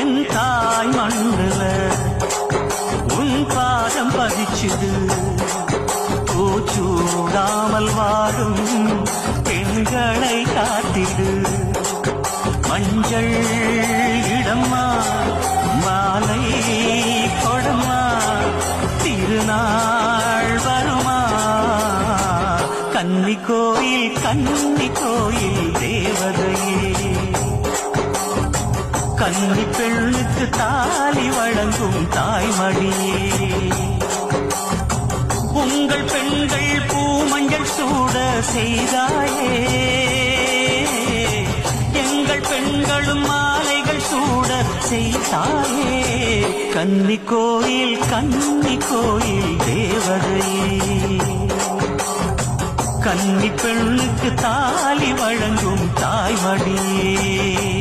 என் தாய் மண்ணுல உன் பாதம் பதிச்சுது. பூச்சூடாமல் வாடும் பெண்களை காத்திடு. மஞ்சள் இடம்மா மாலை கொடம்மா திருநாள் வருமா. கன்னி கோயில் தேவதையே, கன்னி பெண்ணுக்கு தாலி வழங்கும் தாய்மடியே. உங்கள் பெண்கள் பூமஞ்சள் சூட செய்தாயே, எங்கள் பெண்களும் மாலைகள் சூட செய்தாயே. கன்னி கோயில் தேவதையே, கன்னி பெண்ணுக்கு தாலி வழங்கும் தாய்மடியே.